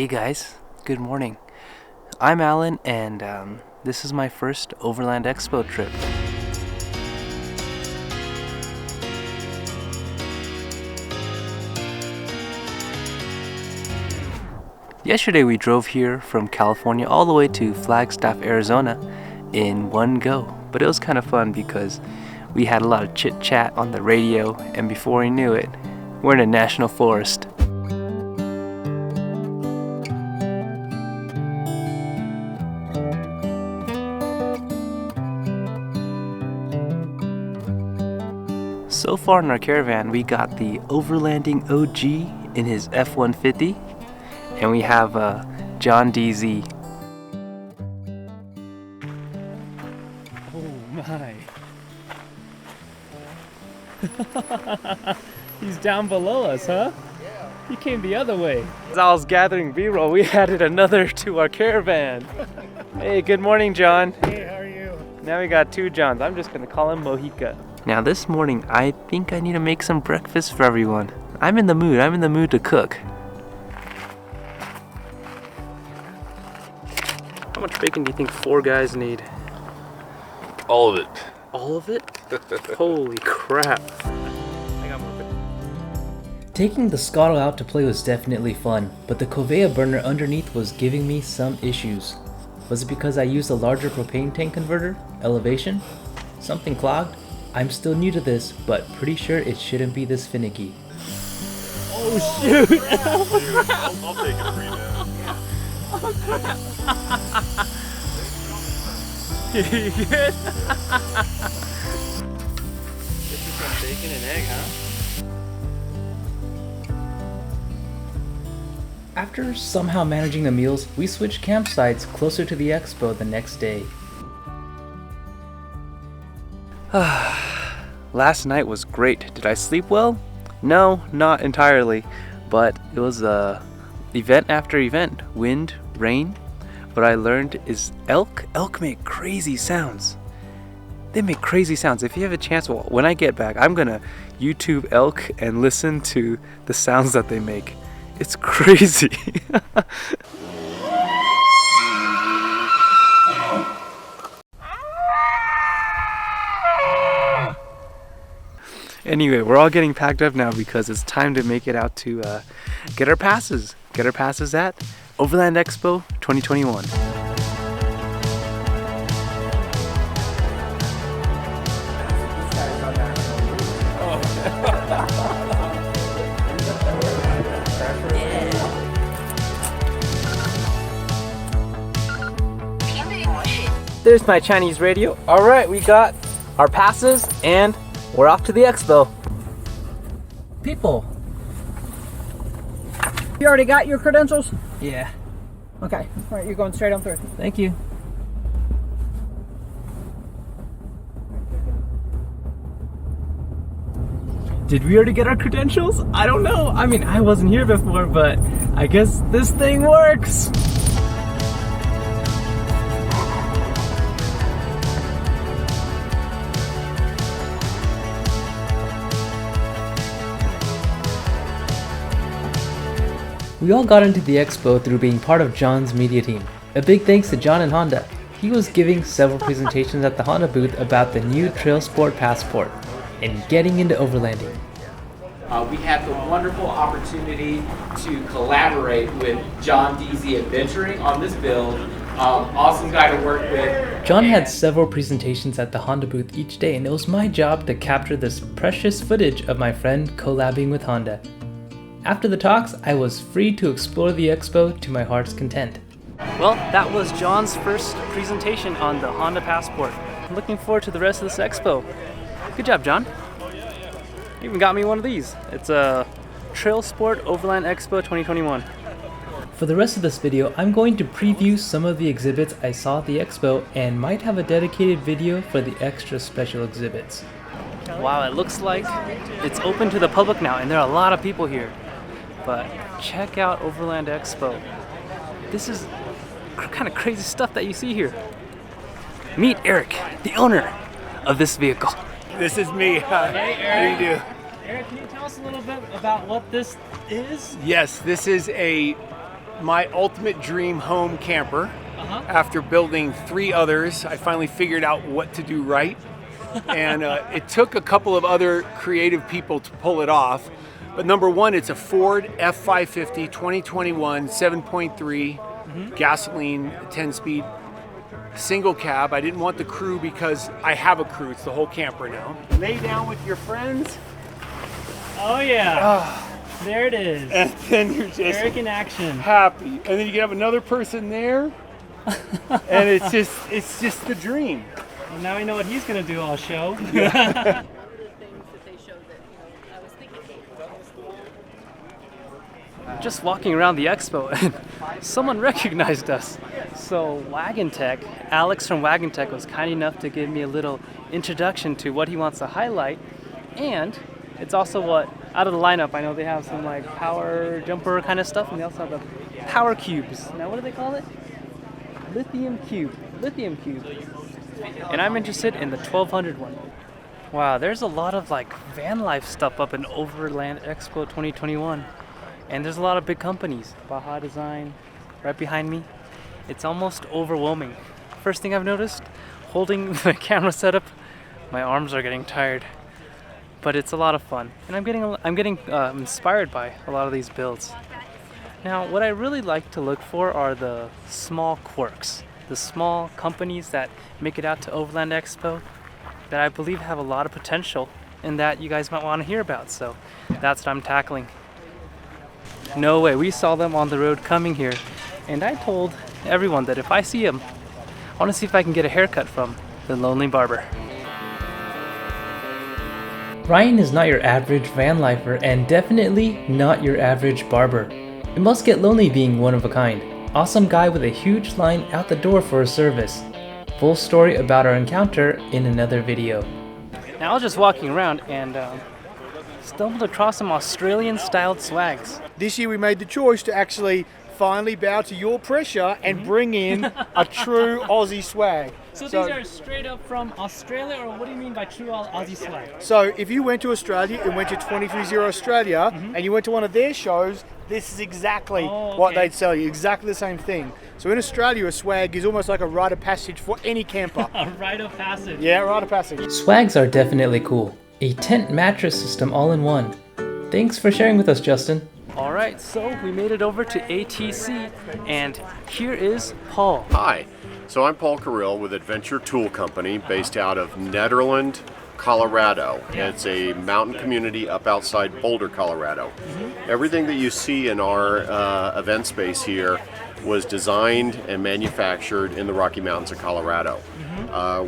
Hey guys, good morning. I'm Alan and this is my first Overland Expo trip. Yesterday we drove here from California all the way to Flagstaff, Arizona in one go. But it was kind of fun because we had a lot of chit chat on the radio, and before we knew it, we're in a national forest. So far in our caravan, we got the Overlanding OG in his F-150, and we have JonDZ. Oh my! He's down below us, huh? Yeah. He came the other way. As I was gathering B-roll, we added another to our caravan. Hey, good morning, John. Hey, how are you? Now we got two Johns. I'm just gonna call him Mojica. Now this morning, I think I need to make some breakfast for everyone. I'm in the mood to cook. How much bacon do you think 4 guys need? All of it. All of it? Holy crap. Taking the Scottle out to play was definitely fun, but the Covea burner underneath was giving me some issues. Was it because I used a larger propane tank converter? Elevation? Something clogged? I'm still new to this, but pretty sure it shouldn't be this finicky. Oh shoot! I'll take it for you now. You good? This is some bacon and egg, huh? After somehow managing the meals, we switched campsites closer to the expo the next day. Last night was great. Did I sleep well? No, not entirely, but it was event after event. Wind, rain. What I learned is elk make crazy sounds. They make crazy sounds. If you have a chance, well, when I get back, I'm gonna YouTube elk and listen to the sounds that they make. It's crazy. Anyway, we're all getting packed up now because it's time to make it out to get our passes. Get our passes at Overland Expo 2021. There's my Chinese radio. All right, we got our passes and we're off to the expo. People! You already got your credentials? Yeah. Okay, all right, you're going straight on through. Thank you. Did we already get our credentials? I don't know. I mean, I wasn't here before, but I guess this thing works. We all got into the expo through being part of John's media team. A big thanks to John and Honda. He was giving several presentations at the Honda booth about the new Trail Sport Passport and getting into overlanding. We had the wonderful opportunity to collaborate with JonDZ Adventuring on this build. Awesome guy to work with. John had several presentations at the Honda booth each day, and it was my job to capture this precious footage of my friend collabing with Honda. After the talks, I was free to explore the expo to my heart's content. Well, that was John's first presentation on the Honda Passport. I'm looking forward to the rest of this expo. Good job, John. You even got me one of these. It's a Trail Sport Overland Expo 2021. For the rest of this video, I'm going to preview some of the exhibits I saw at the expo and might have a dedicated video for the extra special exhibits. Wow, it looks like it's open to the public now, and there are a lot of people here. But check out Overland Expo. This is kind of crazy stuff that you see here. Meet Eric, the owner of this vehicle. This is me. Hey, Eric. How do you do? Eric, can you tell us a little bit about what this is? Yes, this is a my ultimate dream home camper. After building 3 others, I finally figured out what to do right. And it took a couple of other creative people to pull it off. But number one, it's a Ford F550 2021 7.3 gasoline 10-speed single cab. I didn't want the crew because I have a crew. It's the whole camper now. Lay down with your friends. Oh yeah. There it is. And then you're just Eric in action. happy. And then you can have another person there. And it's just the dream. Well, now we know what he's gonna do all show. Just walking around the expo and someone recognized us. So Wagon Tech, Alex from Wagon Tech was kind enough to give me a little introduction to what he wants to highlight. And it's also what, out of the lineup, I know they have some like power jumper kind of stuff, and they also have the power cubes. Now what do they call it? Lithium cube. And I'm interested in the 1200 one. Wow, there's a lot of like van life stuff up in Overland Expo 2021. And there's a lot of big companies. Baja Design, right behind me. It's almost overwhelming. First thing I've noticed, holding the camera setup, my arms are getting tired. But it's a lot of fun. And I'm getting inspired by a lot of these builds. Now, what I really like to look for are the small quirks. The small companies that make it out to Overland Expo that I believe have a lot of potential and that you guys might want to hear about. So that's what I'm tackling. No way, we saw them on the road coming here, and I told everyone that if I see them, I want to see if I can get a haircut from the Lonely Barber. Ryan is not your average van lifer and definitely not your average barber. It must get lonely being one of a kind. Awesome guy with a huge line out the door for a service. Full story about our encounter in another video. Now I was just walking around and stumbled across some Australian styled swags. This year we made the choice to actually finally bow to your pressure and bring in a true Aussie swag. So these are straight up from Australia, or what do you mean by true Aussie swag? So if you went to Australia and went to 230 Australia and you went to one of their shows, this is exactly what they'd sell you, exactly the same thing. So in Australia, a swag is almost like a rite of passage for any camper. A rite of passage. Yeah, rite of passage. Swags are definitely cool. A tent mattress system all in one. Thanks for sharing with us, Justin. Alright, so we made it over to ATC, and here is Paul. Hi, so I'm Paul Carrill with Adventure Tool Company based out of Nederland, Colorado. It's a mountain community up outside Boulder, Colorado. Everything that you see in our event space here was designed and manufactured in the Rocky Mountains of Colorado.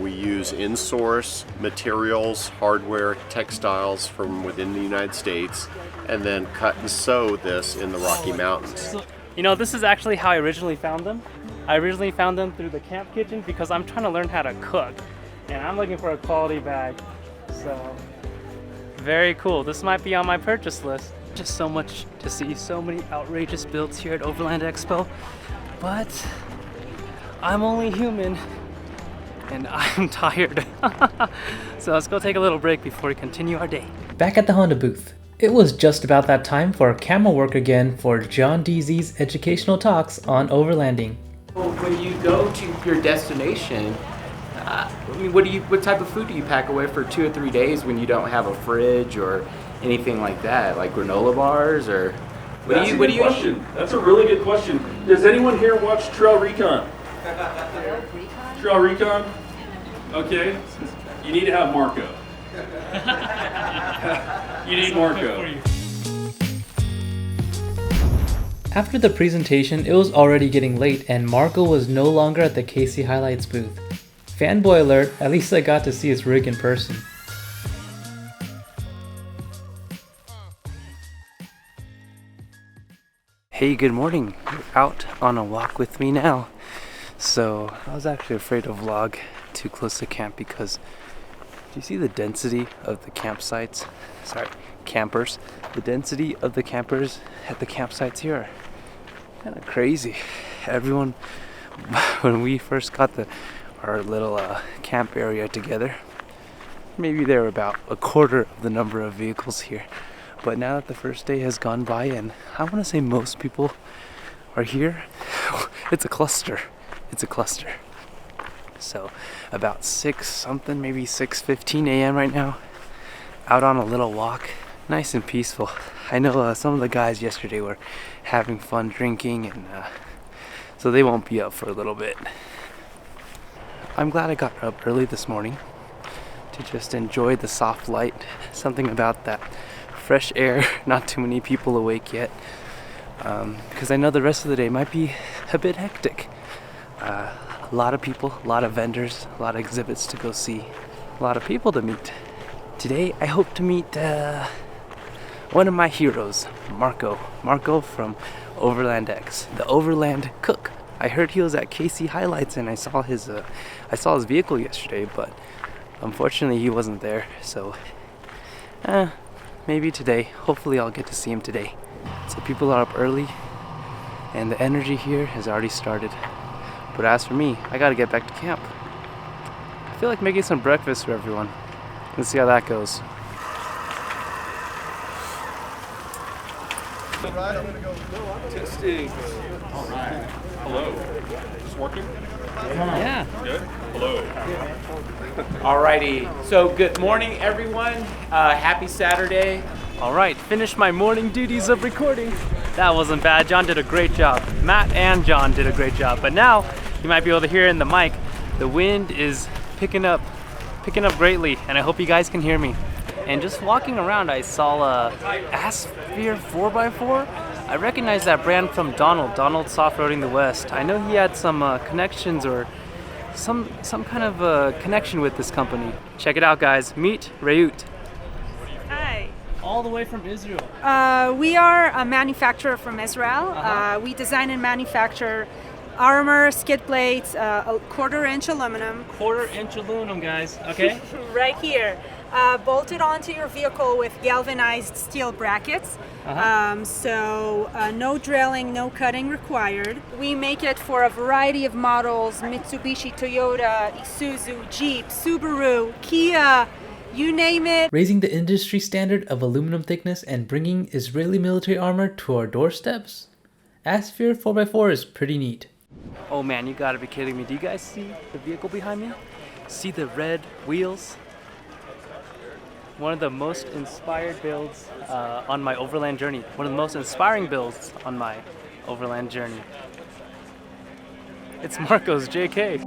We use in-source materials, hardware, textiles from within the United States, and then cut and sew this in the Rocky Mountains. You know, this is actually how I originally found them. I originally found them through the camp kitchen because I'm trying to learn how to cook, and I'm looking for a quality bag. So, very cool. This might be on my purchase list. Just so much to see, so many outrageous builds here at Overland Expo, but I'm only human and I'm tired. So let's go take a little break before we continue our day. Back at the Honda booth. It was just about that time for camera work again for JonDZ's educational talks on overlanding. Well, when you go to your destination, I mean, what type of food do you pack away for 2 or 3 days when you don't have a fridge or anything like that, like granola bars or what do you eat? That's a really good question. Does anyone here watch Trail Recon? Trail Recon? Okay. You need to have Marco. You need Marco. After the presentation, it was already getting late and Marco was no longer at the KC Highlights booth. Fanboy alert, at least I got to see his rig in person. Hey, good morning. You're out on a walk with me now. So I was actually afraid to vlog too close to camp because do you see the density of the campsites? Sorry, campers. The density of the campers at the campsites here are kind of crazy. Everyone, when we first got our little camp area together, maybe there were about a quarter of the number of vehicles here. But now that the first day has gone by, and I want to say most people are here. It's a cluster. It's a cluster. So about 6 something, maybe 6:15 a.m. right now. Out on a little walk. Nice and peaceful. I know some of the guys yesterday were having fun drinking, and so they won't be up for a little bit. I'm glad I got up early this morning to just enjoy the soft light. Something about that fresh air, not too many people awake yet, because I know the rest of the day might be a bit hectic. A lot of people, a lot of vendors, a lot of exhibits to go see, a lot of people to meet. Today I hope to meet one of my heroes, Marco. Marco from Overland X, the Overland Cook. I heard he was at KC Highlights, and I saw his vehicle yesterday, but unfortunately he wasn't there. So maybe today. Hopefully I'll get to see him today. So people are up early, and the energy here has already started. But as for me, I gotta get back to camp. I feel like making some breakfast for everyone. Let's see how that goes. Alright, I'm gonna go. Testing. Alright. Hello. Is this working? Yeah. Good? Hello. Alrighty. So good morning, everyone. Happy Saturday. Alright, finished my morning duties of recording. That wasn't bad. John did a great job. Matt and John did a great job. But now, you might be able to hear in the mic, the wind is picking up greatly, and I hope you guys can hear me. And just walking around, I saw a Asphere 4x4. I recognize that brand from Donald's Off-Roading the West. I know he had some connections, or some kind of connection with this company. Check it out, guys. Meet Reut. Hi. All the way from Israel. We are a manufacturer from Israel. We design and manufacture armor, skid plates, a 1/4-inch aluminum. 1/4-inch aluminum, guys. Okay. Right here. Bolted onto your vehicle with galvanized steel brackets. So no drilling, no cutting required. We make it for a variety of models: Mitsubishi, Toyota, Isuzu, Jeep, Subaru, Kia, you name it. Raising the industry standard of aluminum thickness and bringing Israeli military armor to our doorsteps? Asphere 4x4 is pretty neat. Oh man, you gotta be kidding me. Do you guys see the vehicle behind me? See the red wheels? One of the most inspired builds on my overland journey. One of the most inspiring builds on my overland journey. It's Marco's JK.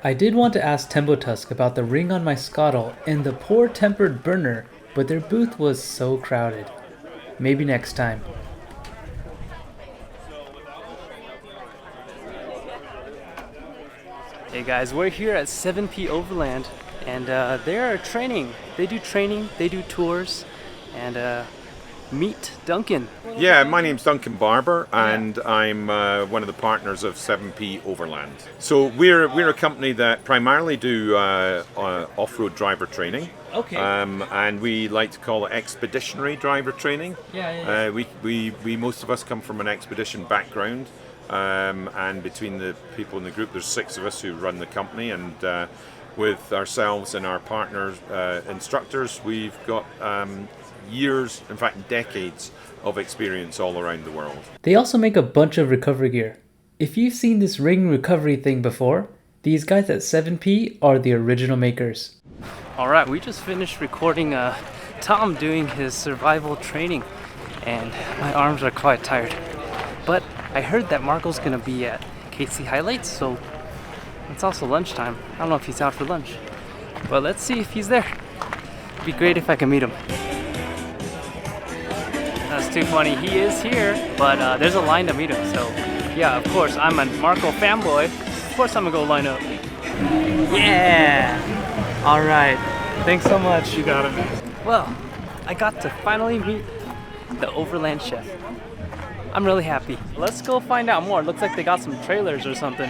I did want to ask Tembo Tusk about the ring on my scuttle and the poor tempered burner, but their booth was so crowded. Maybe next time. Hey guys, we're here at 7P Overland, and they are training. They do training, they do tours, and meet Duncan. Yeah, my name's Duncan Barber, and I'm one of the partners of 7P Overland. So we're a company that primarily do off-road driver training. Okay. And we like to call it expeditionary driver training. Yeah. We most of us come from an expedition background, and between the people in the group, there's 6 of us who run the company, and with ourselves and our partners, instructors, we've got years, in fact decades, of experience all around the world. They also make a bunch of recovery gear. If you've seen this ring recovery thing before, these guys at 7P are the original makers. Alright, we just finished recording Tom doing his survival training, and my arms are quite tired. But I heard that Marco's gonna be at KC Highlights, so it's also lunchtime. I don't know if he's out for lunch, but let's see if he's there. It'd be great if I can meet him. That's too funny. He is here, but there's a line to meet him. So yeah, of course, I'm a Marco fanboy. Of course I'm gonna go line up. Yeah! Alright. Thanks so much. You got it, man. Well, I got to finally meet the Overland chef. I'm really happy. Let's go find out more. Looks like they got some trailers or something.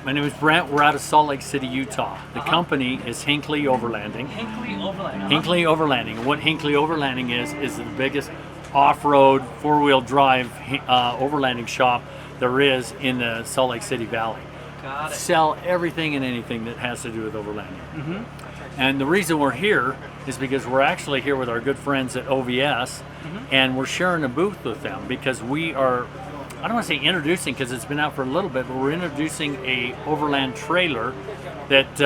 My name is Brent. We're out of Salt Lake City, Utah. The company is Hinckley Overlanding. Hinckley Overland. Hinckley Overlanding. And what Hinckley Overlanding is the biggest off-road, four-wheel drive overlanding shop there is in the Salt Lake City Valley. Got it. Sell everything and anything that has to do with overlanding. And the reason we're here is because we're actually here with our good friends at OVS, and we're sharing a booth with them because we are, I don't want to say introducing because it's been out for a little bit, but we're introducing a overland trailer that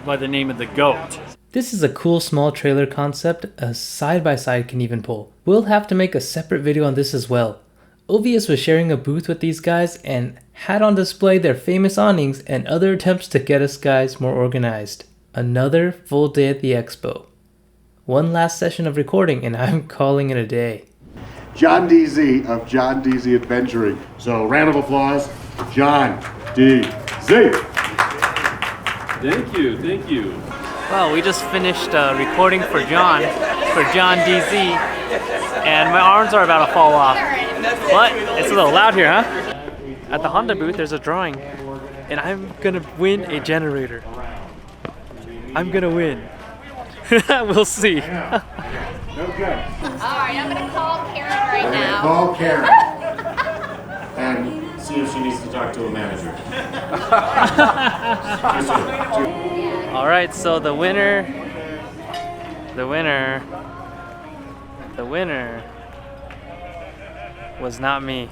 by the name of the GOAT. This is a cool small trailer concept a side-by-side can even pull. We'll have to make a separate video on this as well. OVS was sharing a booth with these guys and had on display their famous awnings and other attempts to get us guys more organized. Another full day at the expo. One last session of recording and I'm calling it a day. JonDZ of JonDZ Adventuring. So round of applause, JonDZ. Thank you, thank you. Well, we just finished recording for JonDZ, and my arms are about to fall off. But it's a little loud here, huh? At the Honda booth, there's a drawing, and I'm gonna win a generator. I'm gonna win. We'll see. Okay. Alright, I'm gonna call Karen right now. Call Karen. And see if she needs to talk to a manager. All right, so the winner was not me.